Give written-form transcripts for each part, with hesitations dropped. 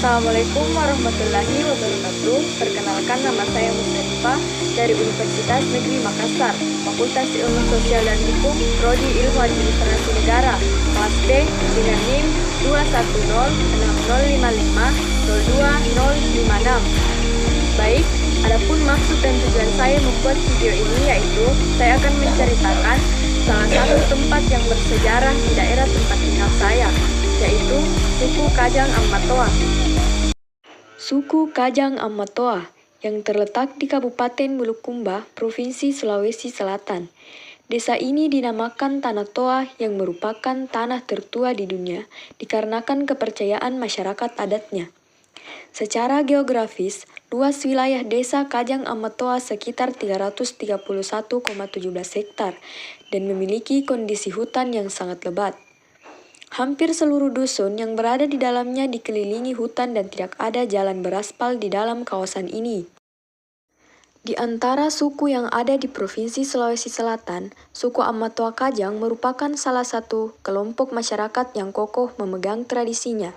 Assalamualaikum warahmatullahi wabarakatuh. Perkenalkan, nama saya Mustalifah dari Universitas Negeri Makassar, Fakultas Ilmu Sosial dan Hukum, Prodi Ilmu Administrasi Negara, kelas B dengan NIM 2106055020056. Baik, adapun maksud dan tujuan saya membuat video ini yaitu saya akan menceritakan salah satu tempat yang bersejarah di daerah tempat tinggal saya, yaitu suku Kajang Amatoa. Suku Kajang Amatoa yang terletak di Kabupaten Bulukumba, Provinsi Sulawesi Selatan. Desa ini dinamakan Tanah Toa yang merupakan tanah tertua di dunia dikarenakan kepercayaan masyarakat adatnya. Secara geografis, luas wilayah desa Kajang Amatoa sekitar 331,17 hektar dan memiliki kondisi hutan yang sangat lebat. Hampir seluruh dusun yang berada di dalamnya dikelilingi hutan dan tidak ada jalan beraspal di dalam kawasan ini. Di antara suku yang ada di Provinsi Sulawesi Selatan, suku Amatoa Kajang merupakan salah satu kelompok masyarakat yang kokoh memegang tradisinya.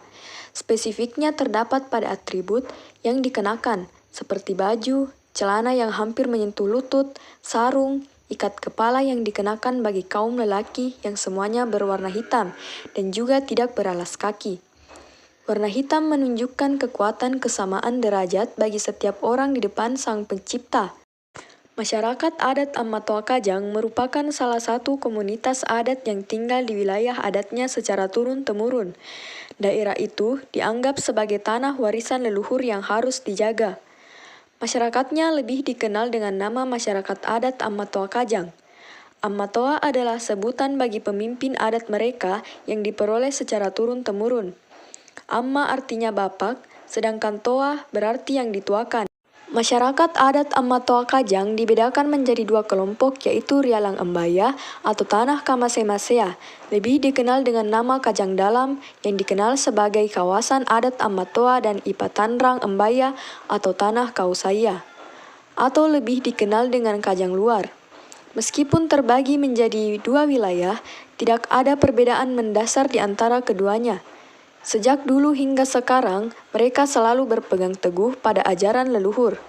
Spesifiknya terdapat pada atribut yang dikenakan, seperti baju, celana yang hampir menyentuh lutut, sarung, ikat kepala yang dikenakan bagi kaum lelaki yang semuanya berwarna hitam dan juga tidak beralas kaki. Warna hitam menunjukkan kekuatan kesamaan derajat bagi setiap orang di depan Sang Pencipta. Masyarakat adat Amatoa Kajang merupakan salah satu komunitas adat yang tinggal di wilayah adatnya secara turun-temurun. Daerah itu dianggap sebagai tanah warisan leluhur yang harus dijaga. Masyarakatnya lebih dikenal dengan nama masyarakat adat Amatoa Kajang. Amatoa adalah sebutan bagi pemimpin adat mereka yang diperoleh secara turun-temurun. Amma artinya bapak, sedangkan Toa berarti yang dituakan. Masyarakat adat Amatoa Kajang dibedakan menjadi dua kelompok, yaitu Rialang Embaya atau Tanah Kamasemasea, lebih dikenal dengan nama Kajang Dalam yang dikenal sebagai kawasan adat Amatoa, dan Ipatanrang Embaya atau Tanah Kausaya, atau lebih dikenal dengan Kajang Luar. Meskipun terbagi menjadi dua wilayah, tidak ada perbedaan mendasar di antara keduanya. Sejak dulu hingga sekarang, mereka selalu berpegang teguh pada ajaran leluhur.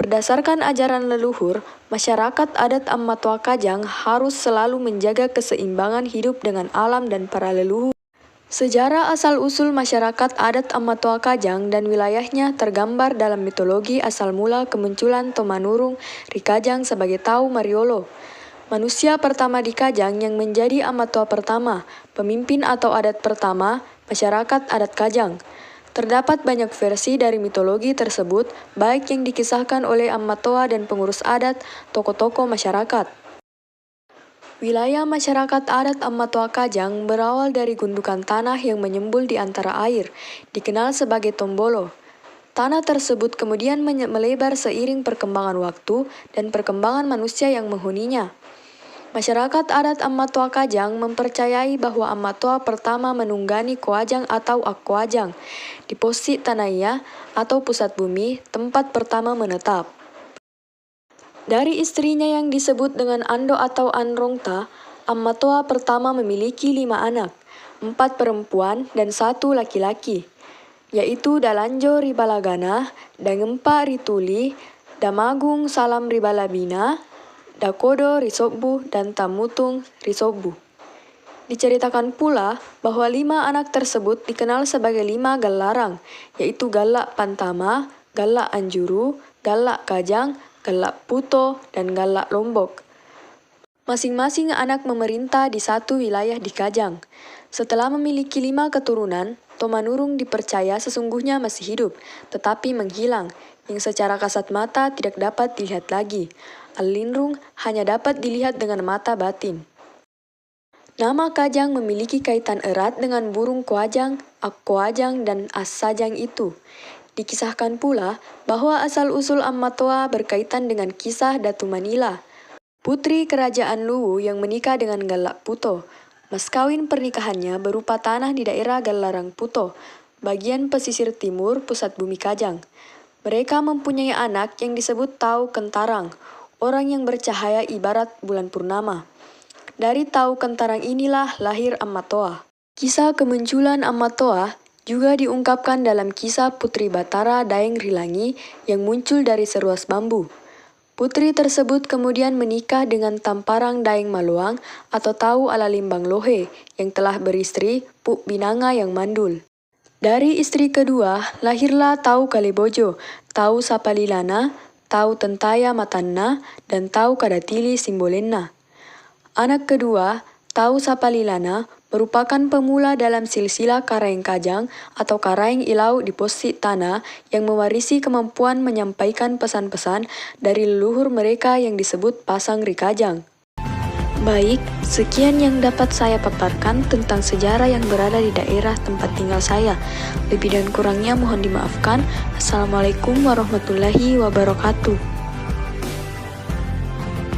Berdasarkan ajaran leluhur, masyarakat adat Amatoa Kajang harus selalu menjaga keseimbangan hidup dengan alam dan para leluhur. Sejarah asal-usul masyarakat adat Amatoa Kajang dan wilayahnya tergambar dalam mitologi asal mula kemunculan Tomanurung Rikajang sebagai Tau Mariolo, manusia pertama di Kajang yang menjadi Amatoa pertama, pemimpin atau adat pertama, masyarakat adat Kajang. Terdapat banyak versi dari mitologi tersebut, baik yang dikisahkan oleh Amatoa dan pengurus adat, tokoh-tokoh masyarakat. Wilayah masyarakat adat Amatoa Kajang berawal dari gundukan tanah yang menyembul di antara air, dikenal sebagai Tombolo. Tanah tersebut kemudian melebar seiring perkembangan waktu dan perkembangan manusia yang menghuninya. Masyarakat adat Amatoa Kajang mempercayai bahwa Amatoa pertama menunggani Koajang atau Akkoajang di Posi Tanaya atau pusat bumi, tempat pertama menetap. Dari istrinya yang disebut dengan Ando atau Anrongta, Amatoa pertama memiliki 5 anak, 4 perempuan dan 1 laki-laki, yaitu Dalanjo Ribalagana, Dangempa Rituli, Damagung Salam Ribalabina, Dakodo Risobbu, dan Tamutung Risobbu. Diceritakan pula bahwa 5 anak tersebut dikenal sebagai 5 Gallarang, yaitu Gallak Pantama, Gallak Anjuru, Gallak Kajang, Gallak Puto, dan Gallak Lombok. Masing-masing anak memerintah di satu wilayah di Kajang. Setelah memiliki 5 keturunan, Tomanurung dipercaya sesungguhnya masih hidup, tetapi menghilang, yang secara kasat mata tidak dapat dilihat lagi. Al-Linrung hanya dapat dilihat dengan mata batin. Nama Kajang memiliki kaitan erat dengan burung Koajang, Akkoajang, dan Assajang itu. Dikisahkan pula bahwa asal-usul Amatoa berkaitan dengan kisah Datu Manila, putri kerajaan Luwu yang menikah dengan Gallak Puto. Mas kawin pernikahannya berupa tanah di daerah Gallarang Puto, bagian pesisir timur pusat bumi Kajang. Mereka mempunyai anak yang disebut Tau Kentarang, orang yang bercahaya ibarat bulan purnama. Dari Tau Kentarang inilah lahir Amatoa. Kisah kemunculan Amatoa juga diungkapkan dalam kisah Putri Batara Daeng Rilangi yang muncul dari seruas bambu. Putri tersebut kemudian menikah dengan Tamparang Daeng Maluang atau Tau Alalimbang Lohe yang telah beristri Puk Binanga yang mandul. Dari istri kedua lahirlah Tau Kalebojo, Tau Sapalilana, Tau Tentaya Matanna, dan Tau Kadatili Simbolenna. Anak kedua, Tau Sapalilana, merupakan pemula dalam silsilah Karaeng Kajang atau Karaeng Ilau di Posit Tanah yang mewarisi kemampuan menyampaikan pesan-pesan dari leluhur mereka yang disebut Pasang Rikajang. Baik, sekian yang dapat saya paparkan tentang sejarah yang berada di daerah tempat tinggal saya. Lebih dan kurangnya mohon dimaafkan. Assalamualaikum warahmatullahi wabarakatuh.